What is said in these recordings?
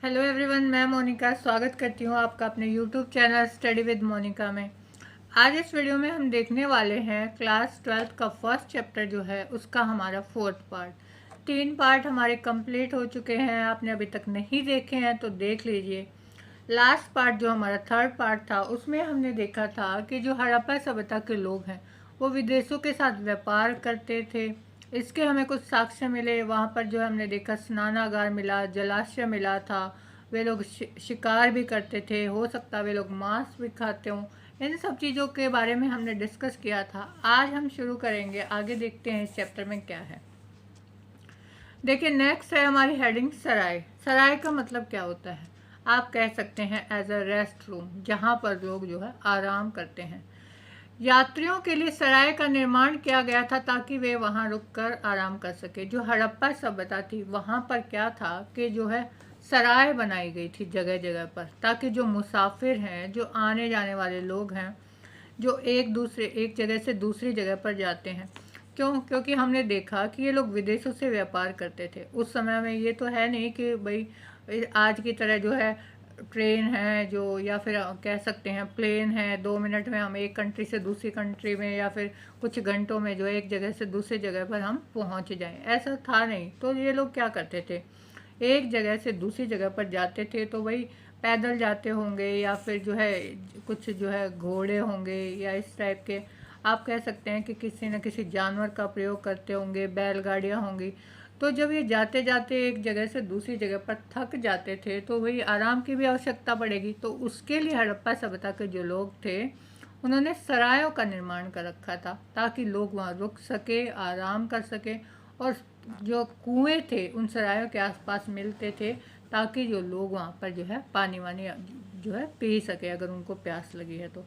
Hello everyone, मैं मोनिका स्वागत करती हूँ आपका अपने YouTube channel study with Monika में। आज इस वीडियो में हम देखने वाले हैं क्लास 12th का फर्स्ट चैप्टर जो है उसका हमारा फोर्थ पार्ट। 3 पार्ट हमारे कंप्लीट हो चुके हैं, आपने अभी तक नहीं देखे हैं तो देख लीजिए। लास्ट पार्ट जो हमारा थर्ड पार्ट था उसमें हमने देखा था कि जो हड़प्पा सभ्यता के लोग हैं वो विदेशों के साथ व्यापार करते थे। इसके हमें कुछ साक्ष्य मिले, वहाँ पर जो हमने देखा स्नानागार मिला, जलाशय मिला था। वे लोग शिकार भी करते थे, हो सकता है वे लोग मांस भी खाते हों। इन सब चीज़ों के बारे में हमने डिस्कस किया था। आज हम शुरू करेंगे, आगे देखते हैं इस चैप्टर में क्या है। देखिए नेक्स्ट है हमारी हेडिंग सराय। सराय का मतलब क्या होता है? आप कह सकते हैं एज अ रेस्ट रूम, जहाँ पर लोग जो है आराम करते हैं। यात्रियों के लिए सराय का निर्माण किया गया था ताकि वे वहाँ रुककर आराम कर सके। जो हड़प्पा सभ्यता थी वहाँ पर क्या था कि जो है सराय बनाई गई थी जगह जगह पर, ताकि जो मुसाफिर हैं, जो आने जाने वाले लोग हैं, जो एक जगह से दूसरी जगह पर जाते हैं। क्योंकि हमने देखा कि ये लोग विदेशों से व्यापार करते थे। उस समय में ये तो है नहीं कि भाई आज की तरह जो है ट्रेन है जो, या फिर कह सकते हैं प्लेन है, 2 मिनट में हम एक कंट्री से दूसरी कंट्री में या फिर कुछ घंटों में जो एक जगह से दूसरी जगह पर हम पहुंच जाएं, ऐसा था नहीं। तो ये लोग क्या करते थे, एक जगह से दूसरी जगह पर जाते थे तो वही पैदल जाते होंगे या फिर जो है कुछ जो है घोड़े होंगे या इस टाइप के, आप कह सकते हैं कि किसी न किसी जानवर का प्रयोग करते होंगे, बैलगाड़ियाँ होंगी। तो जब ये जाते जाते एक जगह से दूसरी जगह पर थक जाते थे तो वही आराम की भी आवश्यकता पड़ेगी। तो उसके लिए हड़प्पा सभ्यता के जो लोग थे उन्होंने सरायों का निर्माण कर रखा था ताकि लोग वहाँ रुक सके, आराम कर सके। और जो कुएं थे उन सरायों के आसपास मिलते थे ताकि जो लोग वहाँ पर जो है पानी वानी जो है पी सके अगर उनको प्यास लगी है तो।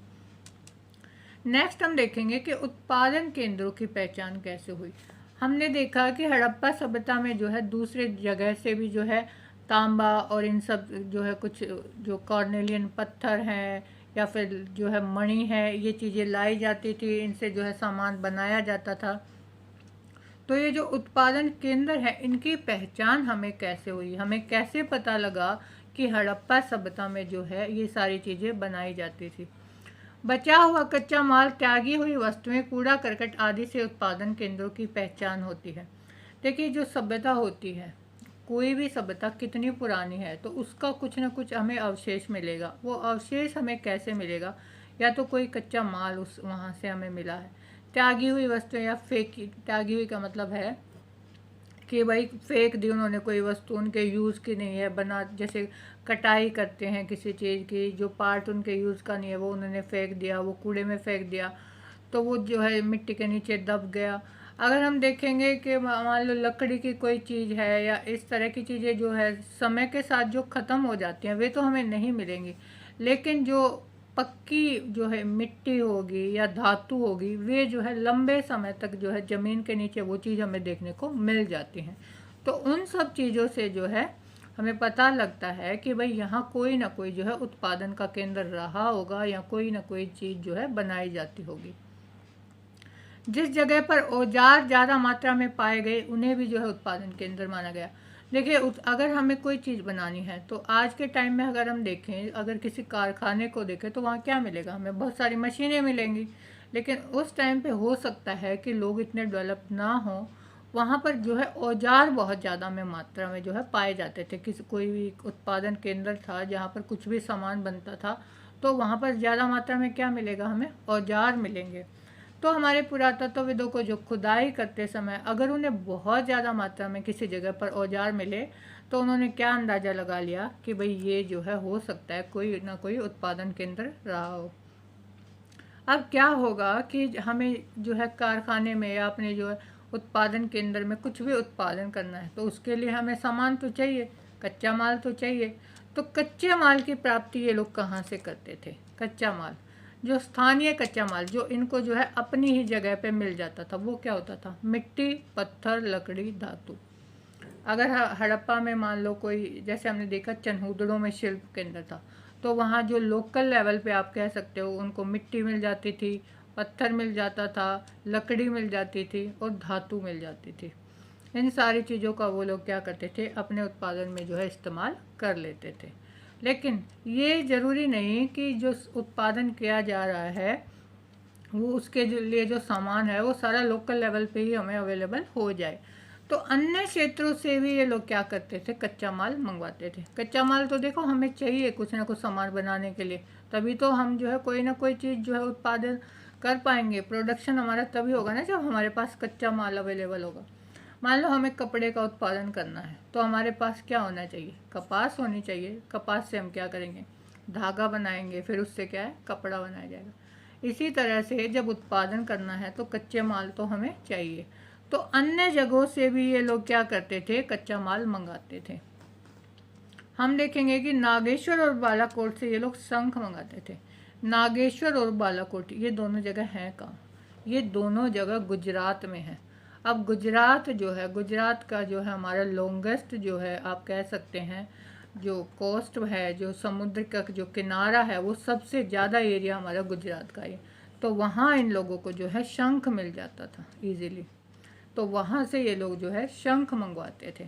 नेक्स्ट हम देखेंगे कि उत्पादन केंद्रों की पहचान कैसे हुई। हमने देखा कि हड़प्पा सभ्यता में जो है दूसरे जगह से भी जो है तांबा और इन सब जो है कुछ जो कॉर्नेलियन पत्थर हैं या फिर जो है मणि है, ये चीज़ें लाई जाती थी, इनसे जो है सामान बनाया जाता था। तो ये जो उत्पादन केंद्र है इनकी पहचान हमें कैसे हुई, हमें कैसे पता लगा कि हड़प्पा सभ्यता में जो है ये सारी चीज़ें बनाई जाती थी। बचा हुआ कच्चा माल, त्यागी हुई वस्तुएं, कूड़ा करकट आदि से उत्पादन केंद्रों की पहचान होती है। देखिए जो सभ्यता होती है, कोई भी सभ्यता कितनी पुरानी है तो उसका कुछ ना कुछ हमें अवशेष मिलेगा। वो अवशेष हमें कैसे मिलेगा? या तो कोई कच्चा माल उस वहाँ से हमें मिला है, त्यागी हुई वस्तुएं या फेंकी। त्यागी हुई का मतलब है कि भाई फेंक दी उन्होंने, कोई वस्तु उनके यूज़ की नहीं है, बना जैसे कटाई करते हैं किसी चीज़ की, जो पार्ट उनके यूज़ का नहीं है वो उन्होंने फेंक दिया, वो कूड़े में फेंक दिया, तो वो जो है मिट्टी के नीचे दब गया। अगर हम देखेंगे कि मान लो लकड़ी की कोई चीज़ है या इस तरह की चीज़ें जो है समय के साथ जो ख़त्म हो जाती हैं वे तो हमें नहीं मिलेंगी, लेकिन जो पक्की जो है मिट्टी होगी या धातु होगी वे जो है लंबे समय तक जो है ज़मीन के नीचे वो चीज़ हमें देखने को मिल जाती हैं। तो उन सब चीज़ों से जो है हमें पता लगता है कि भाई यहाँ कोई ना कोई जो है उत्पादन का केंद्र रहा होगा या कोई ना कोई चीज़ जो है बनाई जाती होगी। जिस जगह पर औजार ज़्यादा मात्रा में पाए गए उन्हें भी जो है उत्पादन केंद्र माना गया। देखिए अगर हमें कोई चीज़ बनानी है तो आज के टाइम में अगर हम देखें, अगर किसी कारखाने को देखें तो वहाँ क्या मिलेगा? हमें बहुत सारी मशीनें मिलेंगी। लेकिन उस टाइम पे हो सकता है कि लोग इतने डेवलप ना हों, वहाँ पर जो है औजार बहुत ज़्यादा में मात्रा में जो है पाए जाते थे। किसी कोई भी उत्पादन केंद्र था जहाँ पर कुछ भी सामान बनता था तो वहाँ पर ज़्यादा मात्रा में क्या मिलेगा? हमें औजार मिलेंगे। तो हमारे पुरातत्वविदों को जो खुदाई करते समय अगर उन्हें बहुत ज़्यादा मात्रा में किसी जगह पर औजार मिले तो उन्होंने क्या अंदाज़ा लगा लिया कि भाई ये जो है हो सकता है कोई ना कोई उत्पादन केंद्र रहा हो। अब क्या होगा कि हमें जो है कारखाने में या अपने जो है उत्पादन केंद्र में कुछ भी उत्पादन करना है तो उसके लिए हमें सामान तो चाहिए, कच्चा माल तो चाहिए। तो कच्चे माल की प्राप्ति ये लोग कहाँ से करते थे? कच्चा माल, जो स्थानीय कच्चा माल जो इनको जो है अपनी ही जगह पे मिल जाता था, वो क्या होता था? मिट्टी, पत्थर, लकड़ी, धातु। अगर हड़प्पा में मान लो कोई, जैसे हमने देखा चनहूदड़ों में शिल्प केंद्र था, तो वहाँ जो लोकल लेवल पे आप कह सकते हो उनको मिट्टी मिल जाती थी, पत्थर मिल जाता था, लकड़ी मिल जाती थी और धातु मिल जाती थी। इन सारी चीज़ों का वो लोग क्या करते थे, अपने उत्पादन में जो है इस्तेमाल कर लेते थे। लेकिन ये ज़रूरी नहीं कि जो उत्पादन किया जा रहा है वो उसके लिए जो सामान है वो सारा लोकल लेवल पे ही हमें अवेलेबल हो जाए। तो अन्य क्षेत्रों से भी ये लोग क्या करते थे, कच्चा माल मंगवाते थे। कच्चा माल तो देखो हमें चाहिए कुछ ना कुछ सामान बनाने के लिए, तभी तो हम जो है कोई ना कोई चीज़ जो है उत्पादन कर पाएंगे। प्रोडक्शन हमारा तभी होगा ना जब हमारे पास कच्चा माल अवेलेबल होगा। मान लो हमें कपड़े का उत्पादन करना है तो हमारे पास क्या होना चाहिए, कपास होनी चाहिए। कपास से हम क्या करेंगे, धागा बनाएंगे, फिर उससे क्या है, कपड़ा बनाया जाएगा। इसी तरह से जब उत्पादन करना है तो कच्चे माल तो हमें चाहिए। तो अन्य जगहों से भी ये लोग क्या करते थे, कच्चा माल मंगाते थे। हम देखेंगे कि नागेश्वर और बालाकोट से ये लोग शंख मंगाते थे। नागेश्वर और बालाकोट ये दोनों जगह हैं कहाँ, ये दोनों जगह गुजरात में है। अब गुजरात जो है, गुजरात का जो है हमारा लॉन्गेस्ट जो है आप कह सकते हैं, जो कोस्ट है, जो समुद्र का जो किनारा है, वो सबसे ज़्यादा एरिया हमारा गुजरात का है। तो वहाँ इन लोगों को जो है शंख मिल जाता था इजीली, तो वहाँ से ये लोग जो है शंख मंगवाते थे।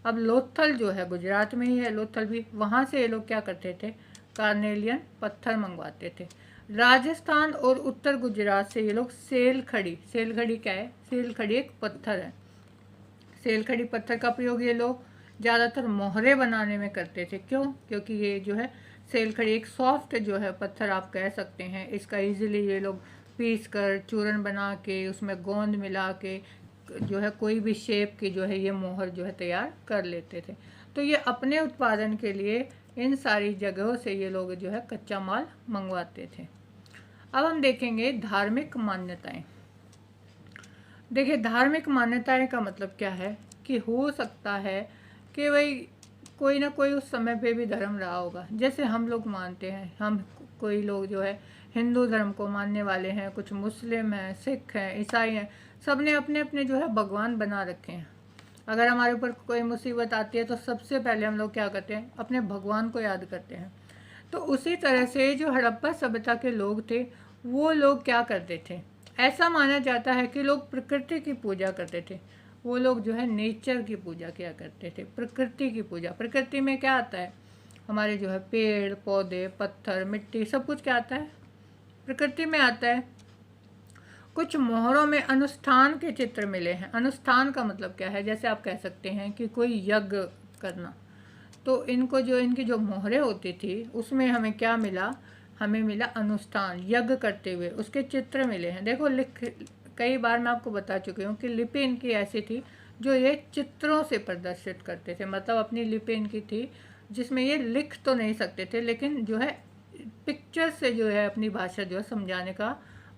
अब लोथल जो है गुजरात में ही है, लोथल भी, वहाँ से ये लोग क्या करते थे, कार्नेलियन पत्थर मंगवाते थे। राजस्थान और उत्तर गुजरात से ये लोग सेल खड़ी, सेल खड़ी क्या है, सेल खड़ी एक पत्थर है। सेल खड़ी पत्थर का प्रयोग ये लोग ज़्यादातर मोहरे बनाने में करते थे। क्यों, क्योंकि ये जो है सेल खड़ी एक सॉफ्ट जो है पत्थर आप कह सकते हैं, इसका इजीली ये लोग पीस कर चूरन बना के उसमें गोंद मिला के जो है कोई भी शेप की जो है ये मोहर जो है तैयार कर लेते थे। तो ये अपने उत्पादन के लिए इन सारी जगहों से ये लोग जो है कच्चा माल मंगवाते थे। अब हम देखेंगे धार्मिक मान्यताएं। देखिए धार्मिक मान्यताएं का मतलब क्या है कि हो सकता है कि भाई कोई ना कोई उस समय पे भी धर्म रहा होगा। जैसे हम लोग मानते हैं, हम कोई लोग जो है हिंदू धर्म को मानने वाले हैं, कुछ मुस्लिम हैं, सिख हैं, ईसाई हैं, सब ने अपने अपने जो है भगवान बना रखे हैं। अगर हमारे ऊपर कोई मुसीबत आती है तो सबसे पहले हम लोग क्या करते हैं, अपने भगवान को याद करते हैं। तो उसी तरह से जो हड़प्पा सभ्यता के लोग थे वो लोग क्या करते थे, ऐसा माना जाता है कि लोग प्रकृति की पूजा करते थे। वो लोग जो है नेचर की पूजा किया करते थे, प्रकृति की पूजा। प्रकृति में क्या आता है, हमारे जो है पेड़ पौधे पत्थर मिट्टी सब कुछ क्या आता है, प्रकृति में आता है। कुछ मोहरों में अनुष्ठान के चित्र मिले हैं। अनुष्ठान का मतलब क्या है, जैसे आप कह सकते हैं कि कोई यज्ञ करना, तो इनको जो इनकी जो मोहरें होती थी उसमें हमें क्या मिला, हमें मिला अनुष्ठान, यज्ञ करते हुए उसके चित्र मिले हैं। देखो कई बार मैं आपको बता चुकी हूँ कि लिपि इनकी ऐसी थी जो ये चित्रों से प्रदर्शित करते थे। मतलब अपनी लिपि इनकी थी जिसमें ये लिख तो नहीं सकते थे, लेकिन जो है पिक्चर से जो है अपनी भाषा जो है समझाने का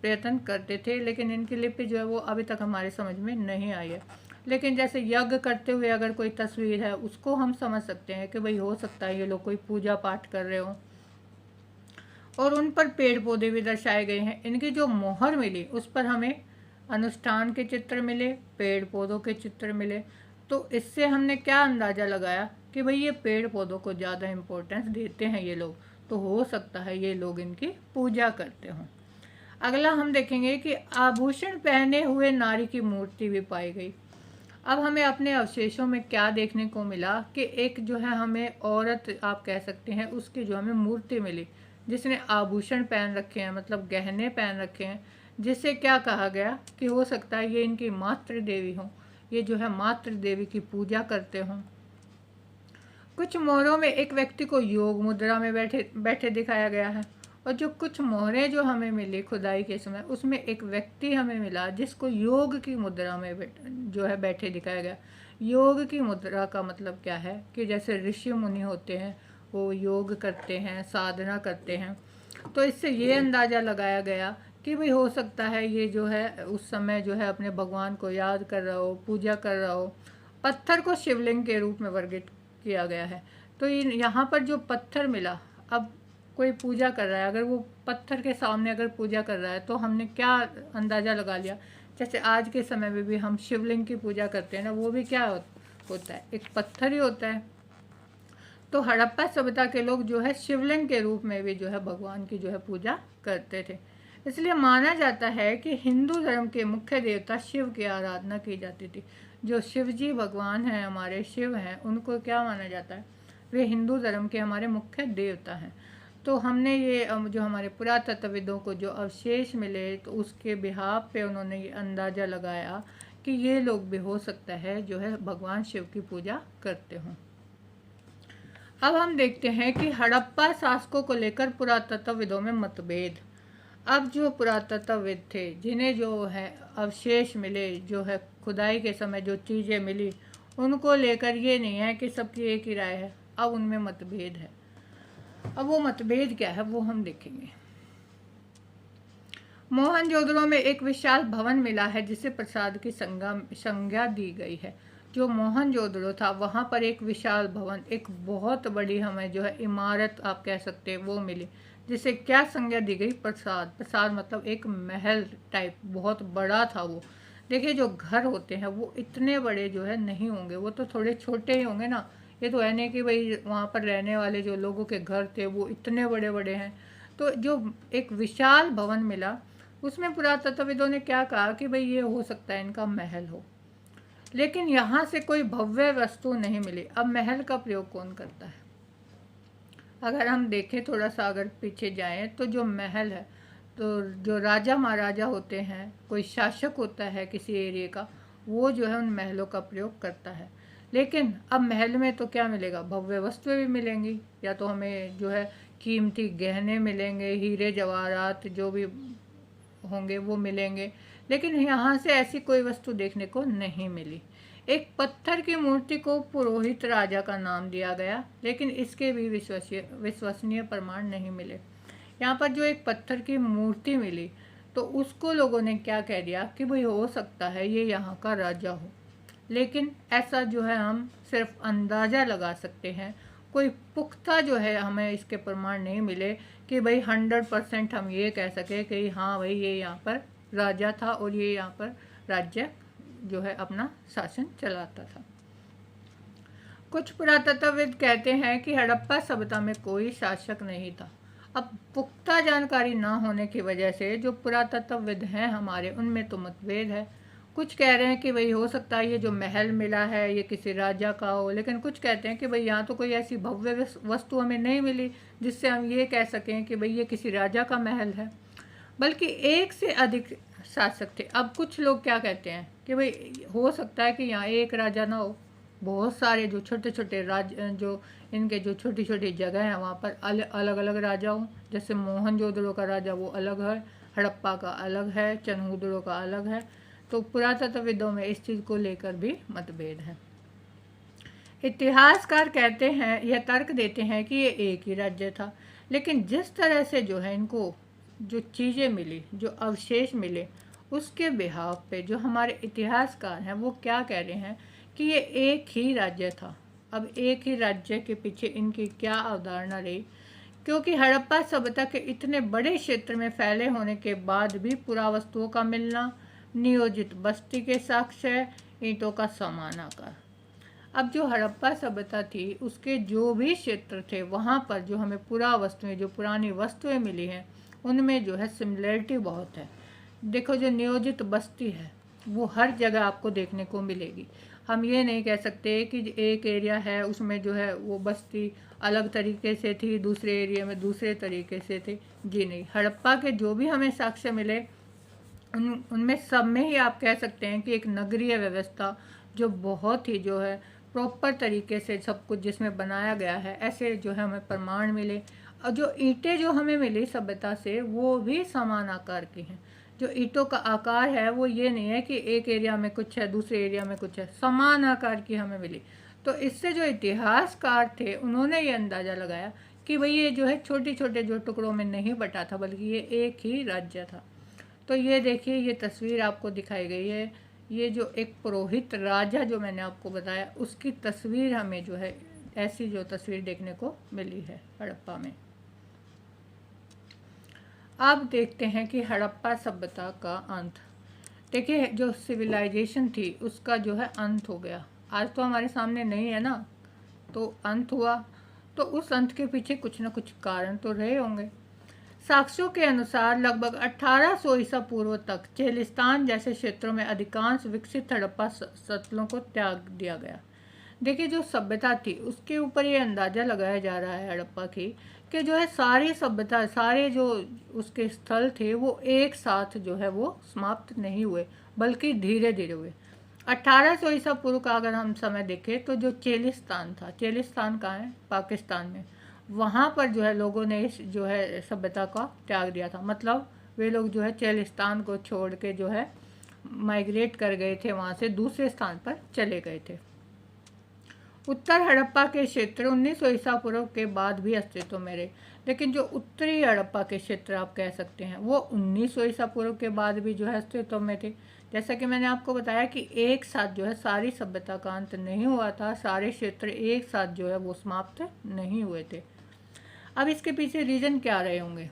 प्रयत्न करते थे। लेकिन इनकी लिपि जो है वो अभी तक हमारे समझ में नहीं आई है। लेकिन जैसे यज्ञ करते हुए अगर कोई तस्वीर है उसको हम समझ सकते हैं कि भाई हो सकता है ये लोग कोई पूजा पाठ कर रहे हो। और उन पर पेड़ पौधे भी दर्शाए गए हैं। इनकी जो मोहर मिली उस पर हमें अनुष्ठान के चित्र मिले, पेड़ पौधों के चित्र मिले। तो इससे हमने क्या अंदाज़ा लगाया कि भाई ये पेड़ पौधों को ज़्यादा इम्पोर्टेंस देते हैं ये लोग, तो हो सकता है ये लोग इनकी पूजा करते हों। अगला हम देखेंगे कि आभूषण पहने हुए नारी की मूर्ति भी पाई गई। अब हमें अपने अवशेषों में क्या देखने को मिला कि एक जो है हमें औरत आप कह सकते हैं उसकी जो हमें मूर्ति मिली जिसने आभूषण पहन रखे हैं, मतलब गहने पहन रखे हैं, जिससे क्या कहा गया कि हो सकता है ये इनकी मातृ देवी हों, ये जो है मातृ देवी की पूजा करते हों। कुछ मोहरों में एक व्यक्ति को योग मुद्रा में बैठे बैठे दिखाया गया है। और जो कुछ मोहरें जो हमें मिली खुदाई के समय उसमें एक व्यक्ति हमें मिला जिसको योग की मुद्रा में जो है बैठे दिखाया गया। योग की मुद्रा का मतलब क्या है कि जैसे ऋषि मुनि होते हैं वो योग करते हैं, साधना करते हैं, तो इससे ये अंदाज़ा लगाया गया कि भाई हो सकता है ये जो है उस समय जो है अपने भगवान को याद कर रहा हो, पूजा कर रहा हो। पत्थर को शिवलिंग के रूप में वर्णित किया गया है। तो यहाँ पर जो पत्थर मिला, अब कोई पूजा कर रहा है, अगर वो पत्थर के सामने अगर पूजा कर रहा है तो हमने क्या अंदाज़ा लगा लिया, जैसे आज के समय में भी हम शिवलिंग की पूजा करते हैं ना, वो भी क्या होता है, एक पत्थर ही होता है। तो हड़प्पा सभ्यता के लोग जो है शिवलिंग के रूप में भी जो है भगवान की जो है पूजा करते थे। इसलिए माना जाता है कि हिंदू धर्म के मुख्य देवता शिव की आराधना की जाती थी। जो शिव जी भगवान हैं, हमारे शिव हैं, उनको क्या माना जाता है, वे हिंदू धर्म के हमारे मुख्य देवता हैं। तो हमने ये जो हमारे पुरातत्वविदों को जो अवशेष मिले, तो उसके बिहाफ पे उन्होंने ये अंदाज़ा लगाया कि ये लोग भी हो सकता है जो है भगवान शिव की पूजा करते हों। अब हम देखते हैं कि हड़प्पा शासकों को लेकर पुरातत्वविदों में मतभेद। अब जो पुरातत्वविद थे, जिन्हें जो है अवशेष मिले, जो है खुदाई के समय जो चीज़ें मिली, उनको लेकर ये नहीं है कि सबकी एक ही राय है, अब उनमें मतभेद है। अब वो मतभेद क्या है वो हम देखेंगे। मोहनजोदड़ो में एक विशाल भवन मिला है जिसे प्रसाद की संज्ञा दी गई है। जो मोहनजोदड़ो था वहाँ पर एक विशाल भवन, एक बहुत बड़ी हमें जो है इमारत आप कह सकते हैं वो मिली, जिसे क्या संज्ञा दी गई, प्रसाद। प्रसाद मतलब एक महल टाइप, बहुत बड़ा था वो। देखिए जो घर होते हैं वो इतने बड़े जो है नहीं होंगे, वो तो थोड़े छोटे ही होंगे ना। ये तो है नहीं कि भाई वहाँ पर रहने वाले जो लोगों के घर थे वो इतने बड़े बड़े हैं। तो जो एक विशाल भवन मिला, उसमें पुरातत्वविदों ने क्या कहा कि भाई ये हो सकता है इनका महल हो, लेकिन यहाँ से कोई भव्य वस्तु नहीं मिली। अब महल का प्रयोग कौन करता है? अगर हम देखें थोड़ा सा, अगर पीछे जाएं, तो जो महल है, तो जो राजा महाराजा होते हैं, कोई शासक होता है किसी एरिया का, वो जो है उन महलों का प्रयोग करता है। लेकिन अब महल में तो क्या मिलेगा, भव्य वस्तुएं भी मिलेंगी, या तो हमें जो है कीमती गहने मिलेंगे, हीरे जवाहरात जो भी होंगे वो मिलेंगे। लेकिन यहाँ से ऐसी कोई वस्तु देखने को नहीं मिली। एक पत्थर की मूर्ति को पुरोहित राजा का नाम दिया गया, लेकिन इसके भी विश्वसनीय प्रमाण नहीं मिले। यहाँ पर जो एक पत्थर की मूर्ति मिली, तो उसको लोगों ने क्या कह दिया कि भाई हो सकता है ये यहाँ का राजा हो, लेकिन ऐसा जो है हम सिर्फ अंदाज़ा लगा सकते हैं। कोई पुख्ता जो है हमें इसके प्रमाण नहीं मिले कि भाई 100% हम ये कह सके कि हाँ भाई ये यहाँ पर राजा था और ये यहाँ पर राज्य जो है अपना शासन चलाता था। कुछ पुरातत्वविद कहते हैं कि हड़प्पा सभ्यता में कोई शासक नहीं था। अब पुख्ता जानकारी ना होने की वजह से जो पुरातत्वविद हैं हमारे, उनमें तो मतभेद है। कुछ कह रहे हैं कि भाई हो सकता है ये जो महल मिला है ये किसी राजा का हो, लेकिन कुछ कहते हैं कि भाई यहाँ तो कोई ऐसी भव्य वस्तु हमें नहीं मिली जिससे हम ये कह सकें कि भाई ये किसी राजा का महल है, बल्कि एक से अधिक शासक थे। अब कुछ लोग क्या कहते हैं कि भाई हो सकता है कि यहाँ एक राजा ना हो, बहुत सारे जो छोटे छोटे जो इनके जो छोटी छोटी जगह हैं वहाँ पर अलग अलग राजा हों। जैसे मोहनजोदड़ो का राजा वो अलग है, हड़प्पा का अलग है, चनहूदड़ो का अलग है। तो पुरातत्वविदों में इस चीज़ को लेकर भी मतभेद है। इतिहासकार कहते हैं, यह तर्क देते हैं कि ये एक ही राज्य था, लेकिन जिस तरह से जो है इनको जो चीज़ें मिली, जो अवशेष मिले, उसके बिहाफ पे जो हमारे इतिहासकार हैं वो क्या कह रहे हैं कि ये एक ही राज्य था। अब एक ही राज्य के पीछे इनकी क्या अवधारणा रही, क्योंकि हड़प्पा सभ्यता के इतने बड़े क्षेत्र में फैले होने के बाद भी पुरावस्तुओं का मिलना, नियोजित बस्ती के साक्ष्य, ईंटों का समान आकार। अब जो हड़प्पा सभ्यता थी उसके जो भी क्षेत्र थे वहाँ पर जो हमें पुरावस्तुएं, जो पुरानी वस्तुएं मिली हैं, उनमें जो है सिमिलरिटी बहुत है। देखो जो नियोजित बस्ती है वो हर जगह आपको देखने को मिलेगी। हम ये नहीं कह सकते कि एक एरिया है उसमें जो है वो बस्ती अलग तरीके से थी, दूसरे एरिया में दूसरे तरीके से थे। जी नहीं, हड़प्पा के जो भी हमें साक्ष्य मिले उनमें सब में ही आप कह सकते हैं कि एक नगरीय व्यवस्था जो बहुत ही जो है प्रॉपर तरीके से सब कुछ जिसमें बनाया गया है, ऐसे जो है हमें प्रमाण मिले। और जो ईंटें जो हमें मिली सभ्यता से वो भी समान आकार की हैं। जो ईंटों का आकार है वो ये नहीं है कि एक एरिया में कुछ है दूसरे एरिया में कुछ है, समान आकार की हमें मिली। तो इससे जो इतिहासकार थे उन्होंने ये अंदाज़ा लगाया कि भाई ये जो है छोटे छोटे जो टुकड़ों में नहीं बटा था, बल्कि ये एक ही राज्य था। तो ये देखिए ये तस्वीर आपको दिखाई गई है, ये जो एक पुरोहित राजा जो मैंने आपको बताया उसकी तस्वीर हमें जो है ऐसी जो तस्वीर देखने को मिली है हड़प्पा में। अब देखते हैं कि हड़प्पा सभ्यता का अंत। देखिए जो सिविलाइजेशन थी उसका जो है अंत हो गया, आज तो हमारे सामने नहीं है ना, तो अंत हुआ। तो उस अंत के पीछे कुछ ना कुछ कारण तो रहे होंगे। साक्ष्यों के अनुसार लगभग 1800 ईसा पूर्व तक चेलिस्तान जैसे क्षेत्रों में अधिकांश विकसित हड़प्पा सतलों को त्याग दिया गया। देखिए, जो सभ्यता थी उसके ऊपर ये अंदाज़ा लगाया जा रहा है हड़प्पा की, कि जो है सारी सभ्यता, सारे जो उसके स्थल थे वो एक साथ जो है वो समाप्त नहीं हुए, बल्कि धीरे धीरे हुए। 1800 ईसा पूर्व का अगर हम समय देखें तो जो चेलिस्तान था, चेलिस्तान कहाँ है? पाकिस्तान में। वहाँ पर जो है लोगों ने इस जो है सभ्यता का त्याग दिया था। मतलब वे लोग जो है चेलिस्तान को छोड़ के जो है माइग्रेट कर गए थे, वहाँ से दूसरे स्थान पर चले गए थे। उत्तर हड़प्पा के क्षेत्र 1900 ईसा पूर्व के बाद भी अस्तित्व में रहे, लेकिन जो उत्तरी हड़प्पा के क्षेत्र आप कह सकते हैं वो 1900 ईसा पूर्व के बाद भी जो है अस्तित्व में थे। जैसा कि मैंने आपको बताया कि एक साथ जो है सारी सभ्यता का अंत नहीं हुआ था, सारे क्षेत्र एक साथ जो है वो समाप्त नहीं हुए थे। अब इसके पीछे रीजन क्या रहे होंगे?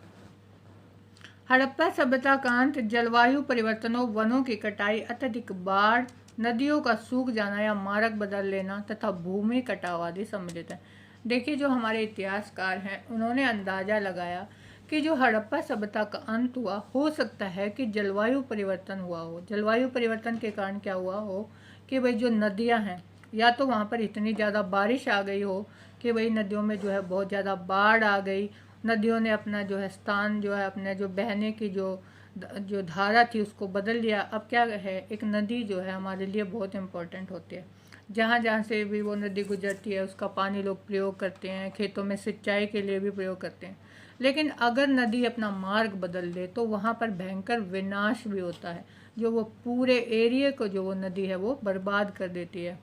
हड़प्पा सभ्यता का अंत जलवायु परिवर्तनों, वनों की कटाई, अत्यधिक बाढ़, नदियों का सूख जाना या मार्ग बदल लेना तथा भूमि कटाव आदि सम्मिलित है। देखिए, जो हमारे इतिहासकार हैं उन्होंने अंदाज़ा लगाया कि जो हड़प्पा सभ्यता का अंत हुआ, हो सकता है कि जलवायु परिवर्तन हुआ हो। जलवायु परिवर्तन के कारण क्या हुआ हो कि भाई जो नदियां हैं, या तो वहाँ पर इतनी ज़्यादा बारिश आ गई हो कि भाई नदियों में जो है बहुत ज़्यादा बाढ़ आ गई, नदियों ने अपना जो है स्थान जो है अपने जो बहने की जो धारा थी उसको बदल लिया। अब क्या है, एक नदी जो है हमारे लिए बहुत इम्पोर्टेंट होती है। जहाँ जहाँ से भी वो नदी गुजरती है उसका पानी लोग प्रयोग करते हैं, खेतों में सिंचाई के लिए भी प्रयोग करते हैं। लेकिन अगर नदी अपना मार्ग बदल ले तो वहाँ पर भयंकर विनाश भी होता है, जो वो पूरे एरिया को जो वो नदी है वो बर्बाद कर देती है।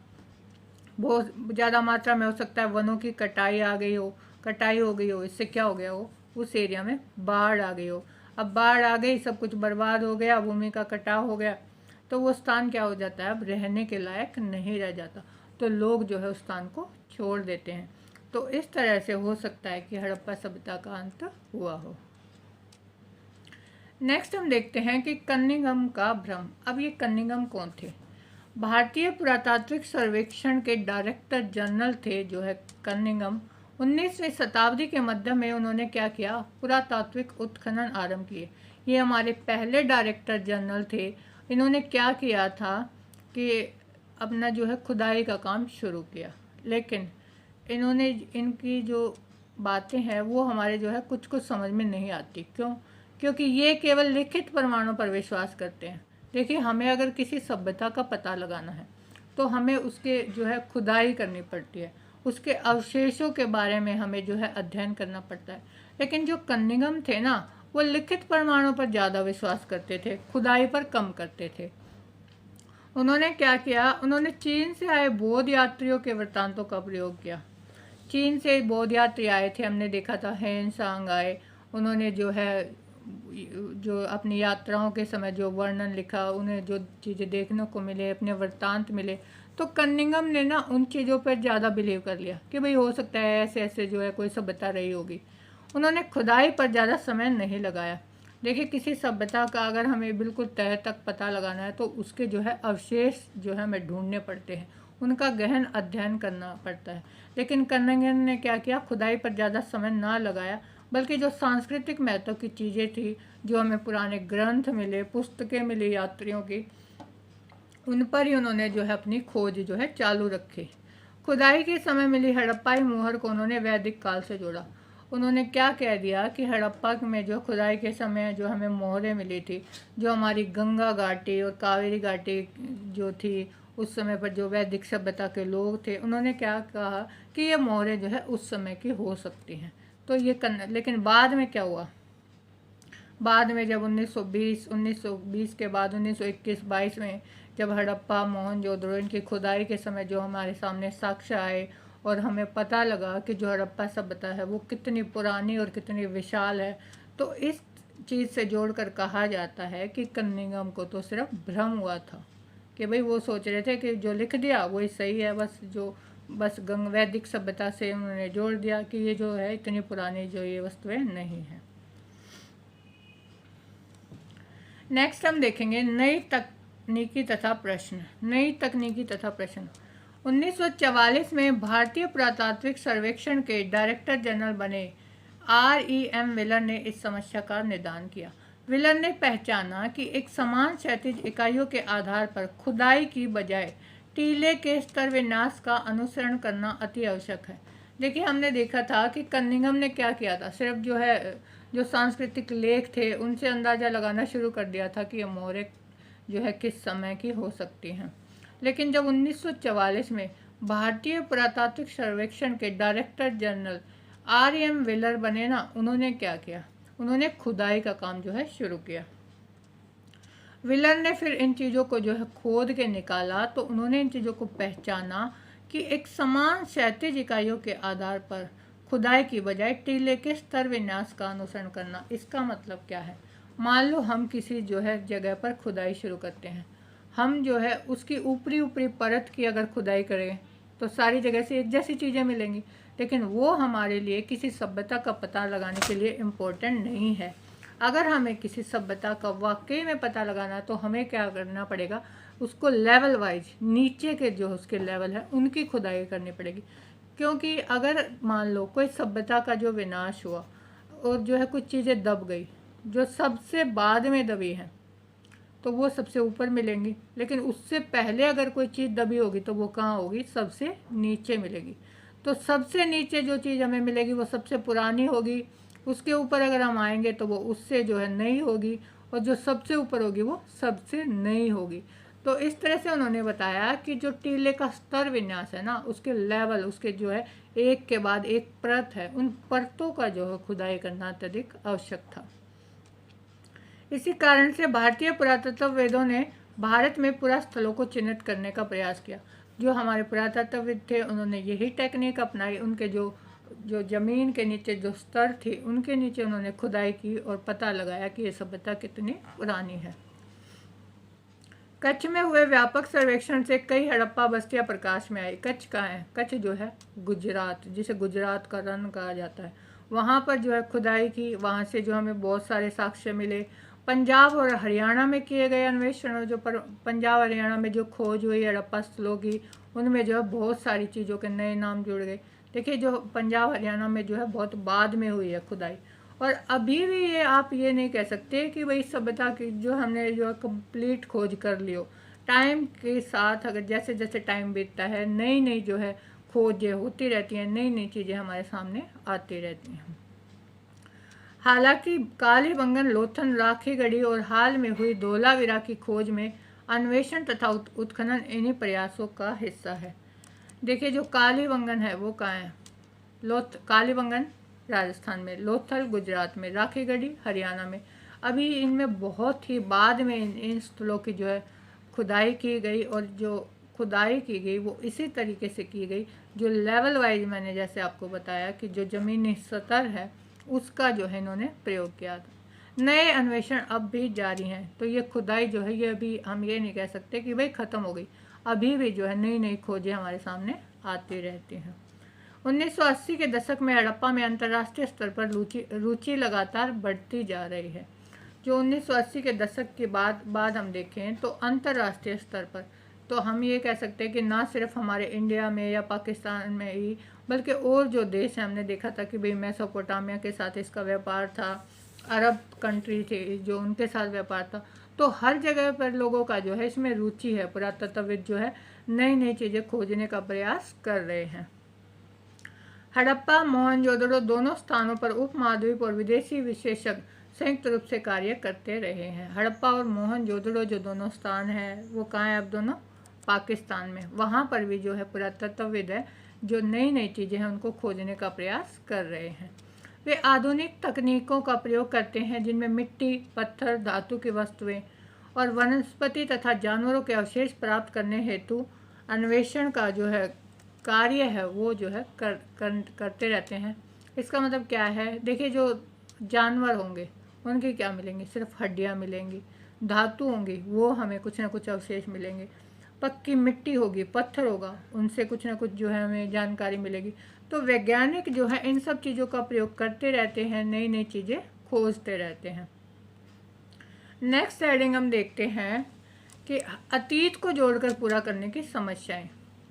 बहुत ज़्यादा मात्रा में हो सकता है वनों की कटाई आ गई हो, कटाई हो गई हो, इससे क्या हो गया हो, उस एरिया में बाढ़ आ गई हो। अब बाढ़ आ गई, सब कुछ बर्बाद हो गया, भूमि का कटाव हो गया, तो वो स्थान क्या हो जाता है, अब रहने के लायक नहीं रह जाता, तो लोग जो है उस स्थान को छोड़ देते हैं। तो इस तरह से हो सकता है कि हड़प्पा सभ्यता का अंत हुआ हो। नेक्स्ट हम देखते हैं कि कन्निंघम का भ्रम। अब ये कन्निंघम कौन थे? भारतीय पुरातात्विक सर्वेक्षण के डायरेक्टर जनरल थे जो है कन्निंघम। 19वीं शताब्दी के मध्य में उन्होंने क्या किया, पुरातात्विक उत्खनन आरंभ किए। ये हमारे पहले डायरेक्टर जनरल थे। इन्होंने क्या किया था कि अपना जो है खुदाई का काम शुरू किया, लेकिन इन्होंने इनकी जो बातें हैं वो हमारे जो है कुछ कुछ समझ में नहीं आती। क्यों? क्योंकि ये केवल लिखित प्रमाणों पर विश्वास करते हैं। देखिए, हमें अगर किसी सभ्यता का पता लगाना है तो हमें उसके जो है खुदाई करनी पड़ती है, उसके अवशेषों के बारे में हमें जो है अध्ययन करना पड़ता है। लेकिन जो कन्निंघम थे ना, वो लिखित प्रमाणों पर ज़्यादा विश्वास करते थे, खुदाई पर कम करते थे। उन्होंने क्या किया, उन्होंने चीन से आए बौद्ध यात्रियों के वृत्तांतों का प्रयोग किया। चीन से बौद्ध यात्री आए थे, हमने देखा था हेन सांग आए, उन्होंने जो है जो अपनी यात्राओं के समय जो वर्णन लिखा, उन्हें जो चीज़ें देखने को मिले, अपने वृत्तांत मिले, तो कन्निंघम ने ना उन चीज़ों पर ज़्यादा बिलीव कर लिया कि भाई हो सकता है ऐसे ऐसे जो है कोई सभ्यता रही होगी। उन्होंने खुदाई पर ज़्यादा समय नहीं लगाया। देखिए, किसी सभ्यता का अगर हमें बिल्कुल तह तक पता लगाना है तो उसके जो है अवशेष जो है हमें ढूंढने पड़ते हैं, उनका गहन अध्ययन करना पड़ता है। लेकिन कन्निंघम ने क्या किया, खुदाई पर ज़्यादा समय ना लगाया, बल्कि जो सांस्कृतिक महत्व की चीज़ें थी, जो हमें पुराने ग्रंथ मिले, पुस्तकें मिली यात्रियों की, उन पर ही उन्होंने जो है अपनी खोज जो है चालू रखी। खुदाई के समय मिली हड़प्पाई मुहर को उन्होंने वैदिक काल से जोड़ा। उन्होंने क्या कह दिया कि हड़प्पा में जो खुदाई के समय जो हमें मोहरें मिली थी, जो हमारी गंगा घाटी और कावेरी घाटी जो थी उस समय पर जो वैदिक सभ्यता के लोग थे, उन्होंने क्या कहा कि ये मोहरें जो है उस समय की हो सकती हैं। तो ये लेकिन बाद में क्या हुआ, बाद में जब 1920 के बाद 1921-22 में जब हड़प्पा, मोहनजोदड़ो इनकी खुदाई के समय जो हमारे सामने साक्ष्य आए और हमें पता लगा कि जो हड़प्पा सभ्यता है वो कितनी पुरानी और कितनी विशाल है, तो इस चीज़ से जोड़कर कहा जाता है कि कन्निंघम को तो सिर्फ भ्रम हुआ था कि भाई वो सोच रहे थे कि जो लिख दिया वही सही है, बस वैदिक सभ्यता से उन्होंने जोड़ दिया कि ये जो है इतनी पुरानी जो ये वस्तुएं नहीं हैं। नेक्स्ट हम देखेंगे नई तकनीकी तथा प्रश्न। नई तकनीकी तथा प्रश्न। 1944 में भारतीय पुरातात्विक सर्वेक्षण के डायरेक्टर जनरल बने REM विलर ने इस समस्या का निदान किया। विलर ने पहचाना कि एक समान क्षैतिज इकाइयों के आधार पर खुदाई की बजाय टीले के स्तर विन्यास का अनुसरण करना अति आवश्यक है। देखिए, हमने देखा था कि कनिंघम ने क्या किया था, सिर्फ जो सांस्कृतिक लेख थे उनसे अंदाज़ा लगाना शुरू कर दिया था कि ये मोहरें जो है किस समय की हो सकती हैं। लेकिन जब 1944 में भारतीय पुरातात्विक सर्वेक्षण के डायरेक्टर जनरल REM विलर बने ना, उन्होंने क्या किया, उन्होंने खुदाई का काम जो है शुरू किया। विलर ने फिर इन चीज़ों को जो है खोद के निकाला, तो उन्होंने इन चीज़ों को पहचाना कि एक समान क्षैतिज इकाइयों के आधार पर खुदाई की बजाय टीले के स्तर विन्यास का अनुसरण करना। इसका मतलब क्या है, मान लो हम किसी जो है जगह पर खुदाई शुरू करते हैं, हम जो है उसकी ऊपरी ऊपरी परत की अगर खुदाई करें तो सारी जगह से एक जैसी चीज़ें मिलेंगी, लेकिन वो हमारे लिए किसी सभ्यता का पता लगाने के लिए इम्पोर्टेंट नहीं है। अगर हमें किसी सभ्यता का वाकई में पता लगाना है तो हमें क्या करना पड़ेगा, उसको लेवल वाइज नीचे के जो उसके लेवल है उनकी खुदाई करनी पड़ेगी। क्योंकि अगर मान लो कोई सभ्यता का जो विनाश हुआ और जो है कुछ चीज़ें दब गई जो सबसे बाद में दबी हैं, तो वो सबसे ऊपर मिलेंगी, लेकिन उससे पहले अगर कोई चीज़ दबी होगी तो वो कहाँ होगी, सबसे नीचे मिलेगी। तो सबसे नीचे जो चीज़ हमें मिलेगी वो सबसे पुरानी होगी, उसके ऊपर अगर हम आएंगे तो वो उससे जो है नई होगी, और जो सबसे ऊपर होगी वो सबसे नई होगी। तो इस तरह से उन्होंने बताया कि जो टीले का स्तर विन्यास है ना, उसके लेवल, उसके जो है एक के बाद एक परत है, उन परतों का जो है खुदाई करना अत्यधिक आवश्यक था। इसी कारण से भारतीय पुरातत्ववेदों ने भारत में पुरास्थलों को चिन्हित करने का प्रयास किया। जो हमारे पुरातत्वविद थे उन्होंने यही टेक्निक अपनाई, उनके जो ज़मीन के नीचे जो स्तर थे उनके नीचे उन्होंने खुदाई की और पता लगाया कि ये सभ्यता कितनी पुरानी है। कच्छ में हुए व्यापक सर्वेक्षण से कई हड़प्पा बस्तियां प्रकाश में आई। कच्छ कहाँ है, कच्छ जो है गुजरात, जिसे गुजरात का रन कहा जाता है, वहाँ पर जो है खुदाई की, वहाँ से जो हमें बहुत सारे साक्ष्य मिले। पंजाब और हरियाणा में किए गए अन्वेषण और जो पंजाब हरियाणा में जो खोज हुई हड़प्पा स्थलों की, उनमें जो है बहुत सारी चीज़ों के नए नाम जुड़ गए। देखिए, जो पंजाब हरियाणा में जो है बहुत बाद में हुई है खुदाई, और अभी भी ये आप ये नहीं कह सकते कि वही सभ्यता की जो हमने जो कंप्लीट खोज कर लियो। टाइम के साथ अगर जैसे जैसे टाइम बीतता है नई नई जो है खोजें होती रहती हैं, नई नई चीज़ें हमारे सामने आती रहती हैं। हालांकि कालीबंगन, लोथल, राखीगढ़ी और हाल में हुई धोलावीरा की खोज में अन्वेषण तथा उत्खनन इन्हीं प्रयासों का हिस्सा है। देखिए, जो कालीबंगन है वो कहाँ है, कालीबंगन राजस्थान में, लोथल गुजरात में, राखीगढ़ी हरियाणा में। अभी इनमें बहुत ही बाद में इन स्थलों की जो है खुदाई की गई, और जो खुदाई की गई वो इसी तरीके से की गई जो लेवल वाइज मैंने जैसे आपको बताया कि जो ज़मीनी स्तर है उसका जो है इन्होंने प्रयोग किया था। नए अन्वेषण अब भी जारी हैं, तो ये खुदाई जो है ये अभी हम ये नहीं कह सकते कि भाई ख़त्म हो गई, अभी भी जो है नई नई खोजें हमारे सामने आती रहती हैं। 1980 के दशक में हड़प्पा में अंतर्राष्ट्रीय स्तर पर रुचि लगातार बढ़ती जा रही है। जो 1980 के दशक के बाद हम देखें तो अंतर्राष्ट्रीय स्तर पर तो हम ये कह सकते हैं कि ना सिर्फ हमारे इंडिया में या पाकिस्तान में ही, बल्कि और जो देश हैं, हमने देखा था कि भाई मेसोपोटामिया के साथ इसका व्यापार था, अरब कंट्री थे जो उनके साथ व्यापार था, तो हर जगह पर लोगों का जो है इसमें रुचि है। पुरातत्वविद जो है नई नई चीज़ें खोजने का प्रयास कर रहे हैं। हड़प्पा, मोहनजोदड़ो दोनों स्थानों पर उपमहाद्वीप और विदेशी विशेषज्ञ संयुक्त रूप से कार्य करते रहे हैं। हड़प्पा और मोहनजोदड़ो जो दोनों स्थान हैं वो कहाँ हैं, अब दोनों पाकिस्तान में। वहाँ पर भी जो है पुरातत्वविद है जो नई नई चीज़ें हैं उनको खोजने का प्रयास कर रहे हैं। वे आधुनिक तकनीकों का प्रयोग करते हैं जिनमें मिट्टी, पत्थर, धातु की वस्तुएं और वनस्पति तथा जानवरों के अवशेष प्राप्त करने हेतु अन्वेषण का जो है कार्य है वो जो है करते रहते हैं। इसका मतलब क्या है, देखिए, जो जानवर होंगे उनकी क्या मिलेंगी, सिर्फ हड्डियाँ मिलेंगी। धातु होंगी वो हमें कुछ ना कुछ अवशेष मिलेंगे। पक्की मिट्टी होगी, पत्थर होगा, उनसे कुछ ना कुछ जो है हमें जानकारी मिलेगी। तो वैज्ञानिक जो है इन सब चीज़ों का प्रयोग करते रहते हैं, नई नई चीज़ें खोजते रहते हैं। नेक्स्ट हेडिंग हम देखते हैं कि अतीत को जोड़कर पूरा करने की समस्याएं।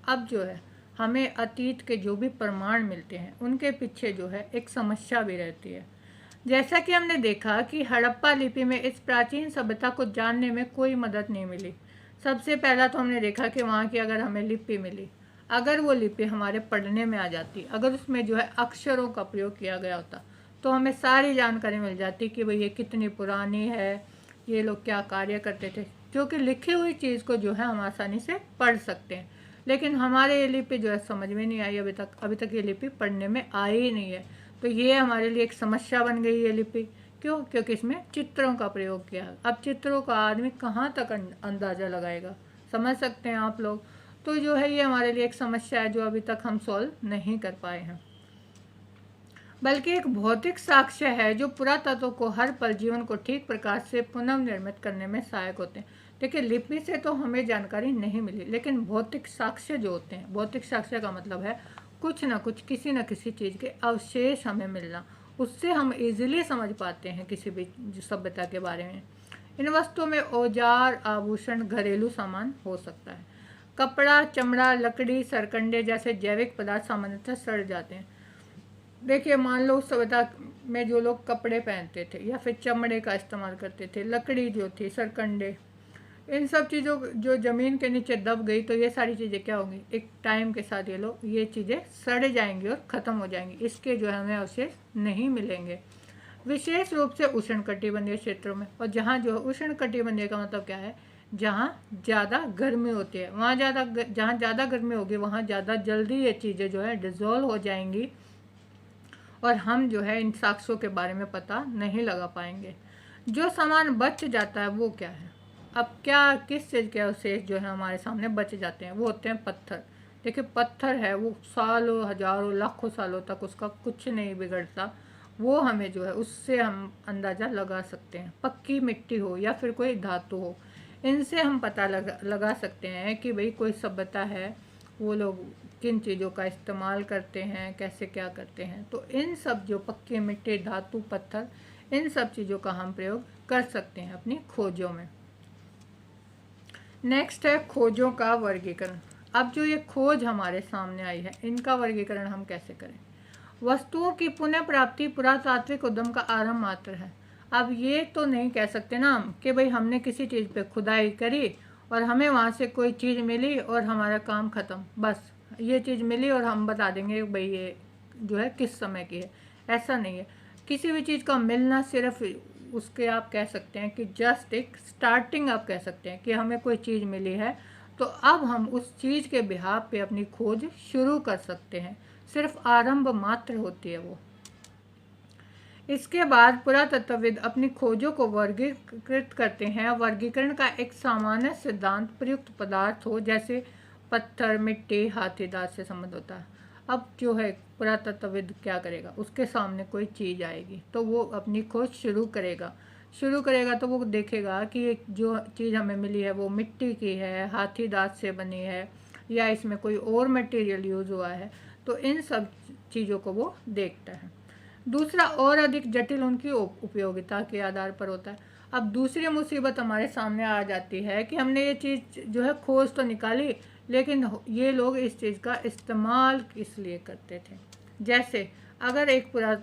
अब जो है हमें अतीत के जो भी प्रमाण मिलते हैं उनके पीछे जो है एक समस्या भी रहती है। जैसा कि हमने देखा कि हड़प्पा लिपि में इस प्राचीन सभ्यता को जानने में कोई मदद नहीं मिली। सबसे पहला तो हमने देखा कि वहाँ की अगर हमें लिपि मिली, अगर वो लिपि हमारे पढ़ने में आ जाती, अगर उसमें जो है अक्षरों का प्रयोग किया गया होता, तो हमें सारी जानकारी मिल जाती कि भाई ये कितनी पुरानी है, ये लोग क्या कार्य करते थे, जो कि लिखी हुई चीज़ को जो है हम आसानी से पढ़ सकते हैं। लेकिन हमारे ये लिपि जो है समझ में नहीं आई अभी तक ये लिपि पढ़ने में आई ही नहीं है। तो ये हमारे लिए एक समस्या बन गई है लिपि। क्यों? क्योंकि इसमें चित्रों का प्रयोग किया है। अब चित्रों का आदमी कहाँ तक अंदाज़ा लगाएगा, समझ सकते हैं आप लोग। तो जो है ये हमारे लिए एक समस्या है जो अभी तक हम सॉल्व नहीं कर पाए हैं, बल्कि एक भौतिक साक्ष्य है जो पुरातत्व को हर पल जीवन को ठीक प्रकार से पुनर्निर्मित करने में सहायक होते हैं। देखिए, लिपि से तो हमें जानकारी नहीं मिली, लेकिन भौतिक साक्ष्य जो होते हैं, भौतिक साक्ष्य का मतलब है कुछ ना कुछ, किसी न किसी चीज़ के अवशेष हमें मिलना, उससे हम इजीली समझ पाते हैं किसी भी सभ्यता के बारे में। इन वस्तुओं में औजार, आभूषण, घरेलू सामान हो सकता है। कपड़ा, चमड़ा, लकड़ी, सरकंडे जैसे जैविक पदार्थ सामान्यतः सड़ जाते हैं। देखिए, मान लो उस सभ्यता में जो लोग कपड़े पहनते थे या फिर चमड़े का इस्तेमाल करते थे, लकड़ी जो थी, सरकंडे, इन सब चीज़ों जो ज़मीन के नीचे दब गई, तो ये सारी चीज़ें क्या होंगी, एक टाइम के साथ ये चीज़ें सड़ जाएंगी और ख़त्म हो जाएंगी। इसके जो है हमें अवशेष नहीं मिलेंगे, विशेष रूप से उष्णकटिबंधीय क्षेत्रों में। और जहाँ जो उष्णकटिबंधीय का मतलब क्या है, जहाँ ज़्यादा गर्मी होती है, वहाँ जहाँ ज़्यादा गर्मी होगी वहाँ ज़्यादा जल्दी ये चीज़ें जो है डिज़ोल्व हो जाएंगी और हम जो है इन साक्ष्यों के बारे में पता नहीं लगा पाएंगे। जो सामान बच जाता है वो क्या है? अब किस चीज़ के अवशेष जो है हमारे सामने बच जाते हैं? वो होते हैं पत्थर। देखिए, पत्थर है वो सालों, हजारों, लाखों सालों तक उसका कुछ नहीं बिगड़ता, वो हमें जो है उससे हम अंदाज़ा लगा सकते हैं। पक्की मिट्टी हो या फिर कोई धातु हो, इनसे हम पता लगा सकते हैं कि भाई कोई सभ्यता है, वो लोग किन चीज़ों का इस्तेमाल करते हैं, कैसे क्या करते हैं। तो इन सब जो पक्की मिट्टी, धातु, पत्थर, इन सब चीज़ों का हम प्रयोग कर सकते हैं अपनी खोजों में। नेक्स्ट है खोजों का वर्गीकरण। अब जो ये खोज हमारे सामने आई है, इनका वर्गीकरण हम कैसे करें? वस्तुओं की पुनः प्राप्ति पुरातात्विक उद्यम का आरंभ मात्र है। अब ये तो नहीं कह सकते ना हम कि भाई हमने किसी चीज़ पे खुदाई करी और हमें वहाँ से कोई चीज़ मिली और हमारा काम ख़त्म, बस ये चीज़ मिली और हम बता देंगे भाई ये जो है किस समय की है। ऐसा नहीं है। किसी भी चीज़ का मिलना सिर्फ उसके आप कह सकते हैं कि जस्ट एक स्टार्टिंग आप कह सकते हैं कि हमें कोई चीज़ मिली है, तो अब हम उस चीज़ के बिहाफ पे अपनी खोज शुरू कर सकते हैं। सिर्फ आरंभ मात्र होती है वो। इसके बाद पुरातत्वविद अपनी खोजों को वर्गीकृत करते हैं। वर्गीकरण का एक सामान्य सिद्धांत प्रयुक्त पदार्थ हो, जैसे पत्थर, मिट्टी, हाथी दांत से संबंध होता है। अब जो है पुरातत्वविद क्या करेगा, उसके सामने कोई चीज़ आएगी तो वो अपनी खोज शुरू करेगा तो वो देखेगा कि एक जो चीज़ हमें मिली है वो मिट्टी की है, हाथी दांत से बनी है, या इसमें कोई और मटेरियल यूज़ हुआ है। तो इन सब चीज़ों को वो देखता है। दूसरा और अधिक जटिल उनकी उपयोगिता के आधार पर होता है। अब दूसरी मुसीबत हमारे सामने आ जाती है कि हमने ये चीज़ जो है खोज तो निकाली, लेकिन ये लोग इस चीज़ का इस्तेमाल किस लिए करते थे। जैसे अगर एक पूरा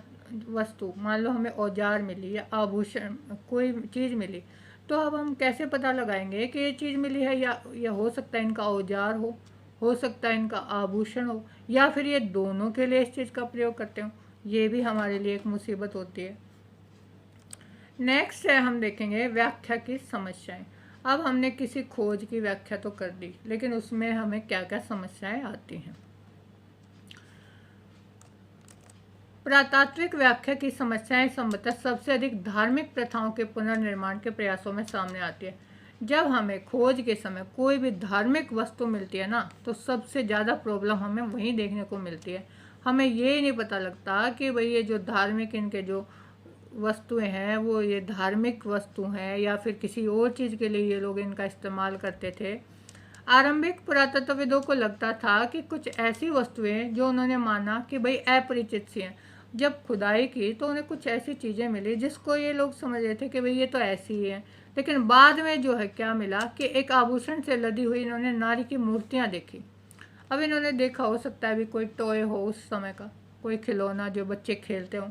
वस्तु, मान लो हमें औजार मिली या आभूषण, कोई चीज़ मिली, तो अब हम कैसे पता लगाएंगे कि ये चीज़ मिली है, या हो सकता है इनका औजार हो सकता है इनका आभूषण हो, या फिर ये दोनों के लिए इस चीज़ का प्रयोग करते हो। ये भी हमारे लिए एक मुसीबत होती है। नेक्स्ट है, हम देखेंगे व्याख्या की समस्याएं। अब हमने किसी खोज की व्याख्या तो कर दी, लेकिन उसमें हमें क्या क्या समस्याएं आती हैं। पुरातात्विक व्याख्या की समस्याएं संभवतः सबसे अधिक धार्मिक प्रथाओं के पुनर्निर्माण के प्रयासों में सामने आती है। जब हमें खोज के समय कोई भी धार्मिक वस्तु मिलती है ना, तो सबसे ज़्यादा प्रॉब्लम हमें वहीं देखने को मिलती है। हमें ये नहीं पता लगता कि भाई ये जो धार्मिक इनके जो वस्तुएं हैं वो ये धार्मिक वस्तु हैं या फिर किसी और चीज़ के लिए ये लोग इनका इस्तेमाल करते थे। आरंभिक पुरातत्वविदों को लगता था कि कुछ ऐसी वस्तुएं जो उन्होंने माना कि भाई अपरिचित सी हैं, जब खुदाई की तो उन्हें कुछ ऐसी चीज़ें मिली जिसको ये लोग समझ रहे थे कि भाई ये तो ऐसी ही है। लेकिन बाद में जो है क्या मिला कि एक आभूषण से लदी हुई इन्होंने नारी की मूर्तियाँ देखी। अब इन्होंने देखा, हो सकता है भी कोई टॉय हो उस समय का, कोई खिलौना जो बच्चे खेलते हों,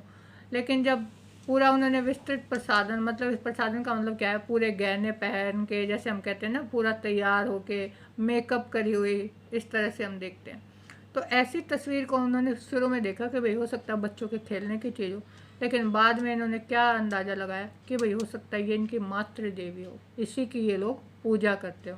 लेकिन जब पूरा उन्होंने विस्तृत प्रसाधन, मतलब इस प्रसाधन का मतलब क्या है, पूरे गहने पहन के, जैसे हम कहते हैं ना, पूरा तैयार होके, मेकअप करी हुई, इस तरह से हम देखते हैं। तो ऐसी तस्वीर को उन्होंने शुरू में देखा कि भाई हो सकता है बच्चों के खेलने की चीज़ हो, लेकिन बाद में इन्होंने क्या अंदाज़ा लगाया कि भाई हो सकता है ये इनकी मातृ देवी हो, इसी की ये लोग पूजा करते हो।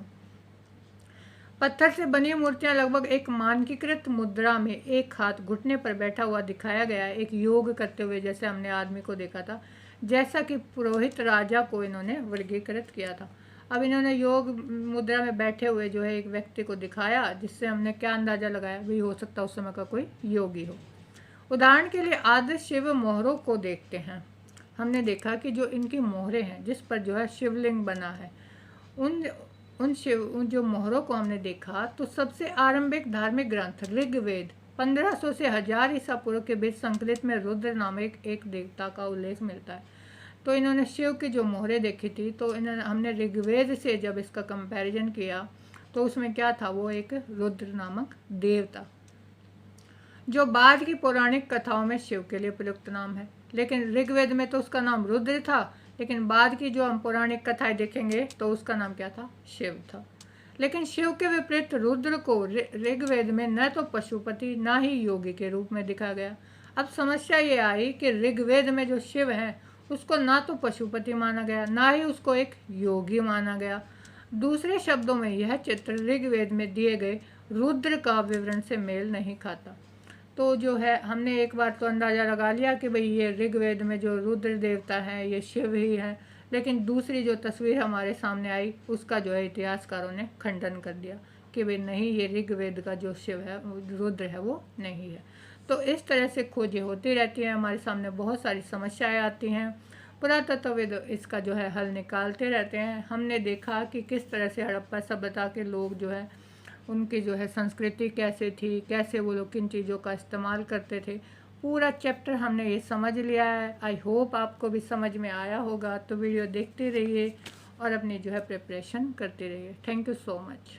पत्थर से बनी मूर्तियां लगभग एक मानकीकृत मुद्रा में एक हाथ घुटने पर बैठा हुआ दिखाया गया है, एक योग करते हुए, जैसे हमने आदमी को देखा था, जैसा कि पुरोहित राजा को इन्होंने वर्गीकृत किया था। अब इन्होंने योग मुद्रा में बैठे हुए जो है एक व्यक्ति को दिखाया, जिससे हमने क्या अंदाज़ा लगाया, भी हो सकता है उस समय का कोई योगी हो। उदाहरण के लिए आदि शिव मोहरों को देखते हैं। हमने देखा कि जो इनकी मोहरें हैं, जिस पर जो है शिवलिंग बना है, उन उन जो मोहरों को हमने देखा, तो सबसे आरंभिक धार्मिक ग्रंथ ऋग्वेद 1500 से 1000 ईसा पूर्व के बीच संकलित में रुद्र नामक एक देवता का उल्लेख मिलता है। तो इन्होंने शिव की जो मोहरें देखी थी, तो इन्होंने हमने ऋग्वेद से जब इसका कंपैरिजन किया, तो उसमें क्या था, वो एक रुद्र नामक देवता, जो बाद की पौराणिक कथाओं में शिव के लिए प्रयुक्त नाम है। लेकिन ऋग्वेद में तो उसका नाम रुद्र था, लेकिन बाद की जो हम पौराणिक कथाएं देखेंगे तो उसका नाम क्या था, शिव था। लेकिन शिव के विपरीत रुद्र को ऋग्वेद में न तो पशुपति न ही योगी के रूप में दिखा गया। अब समस्या ये आई कि ऋग्वेद में जो शिव है उसको ना तो पशुपति माना गया, ना ही उसको एक योगी माना गया। दूसरे शब्दों में यह चित्र ऋग्वेद में दिए गए रुद्र का विवरण से मेल नहीं खाता। तो जो है, हमने एक बार तो अंदाज़ा लगा लिया कि भाई ये ऋग्वेद में जो रुद्र देवता हैं ये शिव ही हैं, लेकिन दूसरी जो तस्वीर हमारे सामने आई उसका जो है इतिहासकारों ने खंडन कर दिया कि भाई नहीं, ये ऋग्वेद का जो शिव है, रुद्र है, वो नहीं है। तो इस तरह से खोजें होती रहती हैं, हमारे सामने बहुत सारी समस्याएं आती हैं, पुरातत्वविद इसका जो है हल निकालते रहते हैं। हमने देखा कि किस तरह से हड़प्पा सभ्यता के लोग जो है, उनकी जो है संस्कृति कैसे थी, कैसे वो लोग किन चीज़ों का इस्तेमाल करते थे, पूरा चैप्टर हमने ये समझ लिया है। आई होप आपको भी समझ में आया होगा। तो वीडियो देखते रहिए और अपनी जो है प्रिपरेशन करते रहिए। Thank you so much.